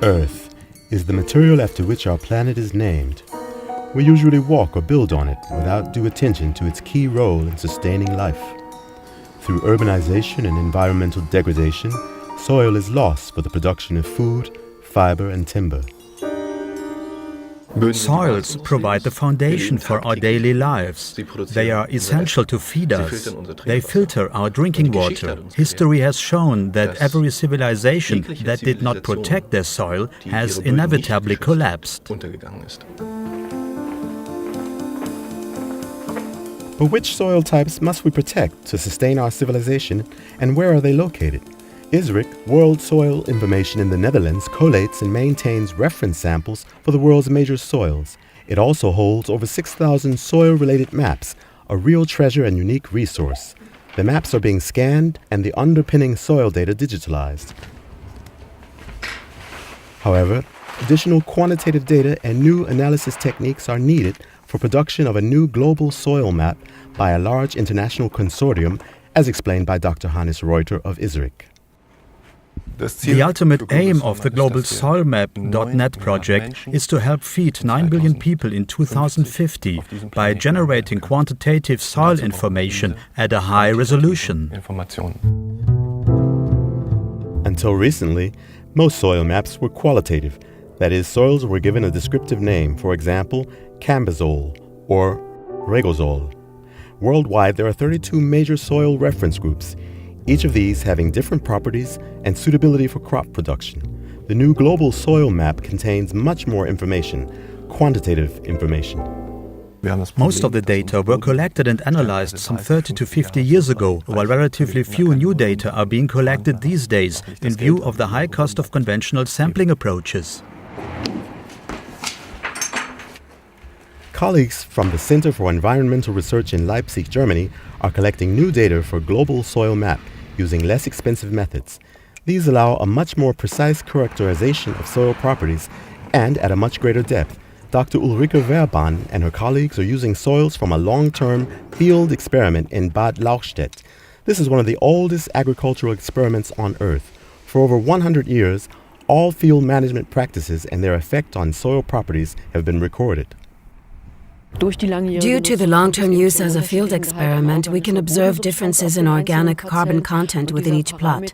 Earth is the material after which our planet is named. We usually walk or build on it without due attention to its key role in sustaining life. Through urbanization and environmental degradation, soil is lost for the production of food, fiber, and timber. Soils provide the foundation for our daily lives. They are essential to feed us. They filter our drinking water. History has shown that every civilization that did not protect their soil has inevitably collapsed. But which soil types must we protect to sustain our civilization, and where are they located? ISRIC, World Soil Information in the Netherlands, collates and maintains reference samples for the world's major soils. It also holds over 6,000 soil-related maps, a real treasure and unique resource. The maps are being scanned and the underpinning soil data digitalized. However, additional quantitative data and new analysis techniques are needed for production of a new global soil map by a large international consortium, as explained by Dr. Hannes Reuter of ISRIC. The ultimate aim of the GlobalSoilMap.net project is to help feed 9 billion people in 2050 by generating quantitative soil information at a high resolution. Until recently, most soil maps were qualitative. That is, soils were given a descriptive name, for example, Cambazole or Regosol. Worldwide, there are 32 major soil reference groups, each of these having different properties and suitability for crop production. The new global soil map contains much more information, quantitative information. Most of the data were collected and analyzed some 30 to 50 years ago, while relatively few new data are being collected these days in view of the high cost of conventional sampling approaches. Colleagues from the Center for Environmental Research in Leipzig, Germany, are collecting new data for Global Soil Map using less expensive methods. These allow a much more precise characterization of soil properties and at a much greater depth. Dr. Ulrike Verban and her colleagues are using soils from a long-term field experiment in Bad Lauchstädt. This is one of the oldest agricultural experiments on Earth. For over 100 years, all field management practices and their effect on soil properties have been recorded. Due to the long-term use as a field experiment, we can observe differences in organic carbon content within each plot.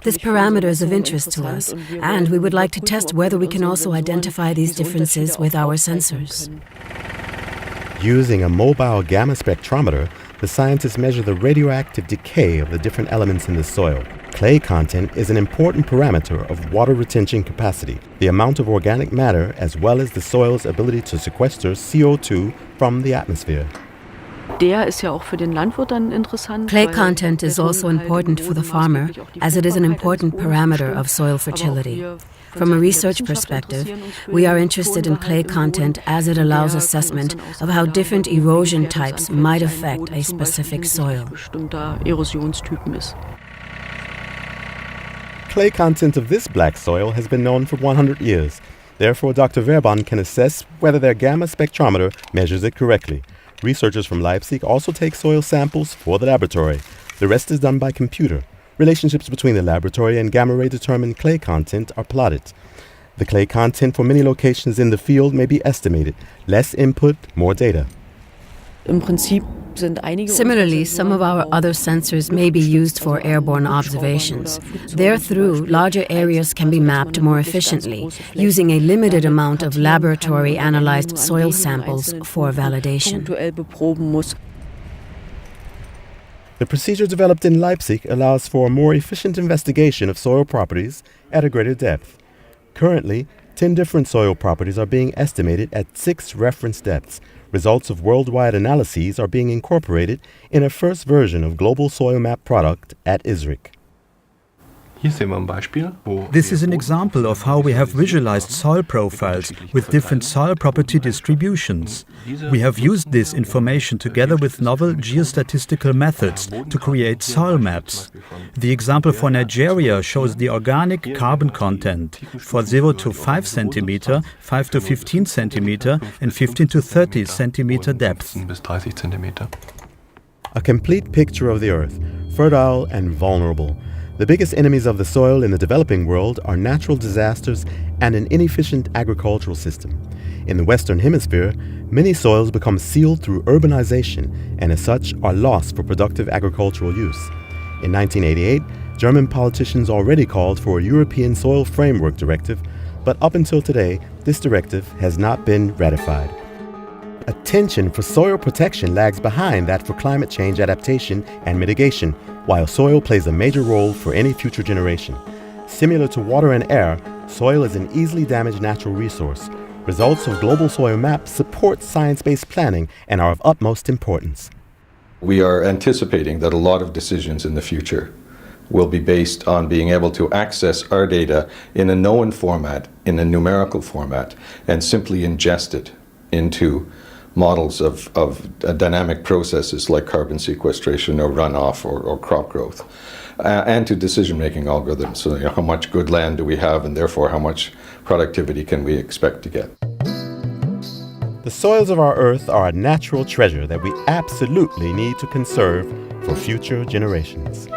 This parameter is of interest to us, and we would like to test whether we can also identify these differences with our sensors. Using a mobile gamma spectrometer, the scientists measure the radioactive decay of the different elements in the soil. Clay content is an important parameter of water retention capacity, the amount of organic matter as well as the soil's ability to sequester CO2 from the atmosphere. Clay content is also important for the farmer, as it is an important parameter of soil fertility. From a research perspective, we are interested in clay content as it allows assessment of how different erosion types might affect a specific soil. Clay content of this black soil has been known for 100 years. Therefore, Dr. Verban can assess whether their gamma spectrometer measures it correctly. Researchers from Leipzig also take soil samples for the laboratory. The rest is done by computer. Relationships between the laboratory and gamma-ray determined clay content are plotted. The clay content for many locations in the field may be estimated. Less input, more data. Similarly, some of our other sensors may be used for airborne observations. Therethrough, larger areas can be mapped more efficiently, using a limited amount of laboratory-analyzed soil samples for validation. The procedure developed in Leipzig allows for a more efficient investigation of soil properties at a greater depth. Currently, 10 different soil properties are being estimated at 6 reference depths. Results of worldwide analyses are being incorporated in a first version of Global Soil Map product at ISRIC. This is an example of how we have visualized soil profiles with different soil property distributions. We have used this information together with novel geostatistical methods to create soil maps. The example for Nigeria shows the organic carbon content for 0 to 5 centimeter, 5 to 15 centimeter, and 15 to 30 centimeter depth. A complete picture of the Earth, fertile and vulnerable. The biggest enemies of the soil in the developing world are natural disasters and an inefficient agricultural system. In the Western Hemisphere, many soils become sealed through urbanization and as such are lost for productive agricultural use. In 1988, German politicians already called for a European Soil Framework Directive, but up until today, this directive has not been ratified. Attention for soil protection lags behind that for climate change adaptation and mitigation, while soil plays a major role for any future generation. Similar to water and air, soil is an easily damaged natural resource. Results of GlobalSoilMap support science-based planning and are of utmost importance. We are anticipating that a lot of decisions in the future will be based on being able to access our data in a known format, in a numerical format, and simply ingest it into models of dynamic processes like carbon sequestration or runoff or crop growth, and to decision-making algorithms. So, how much good land do we have, and therefore how much productivity can we expect to get? The soils of our earth are a natural treasure that we absolutely need to conserve for future generations.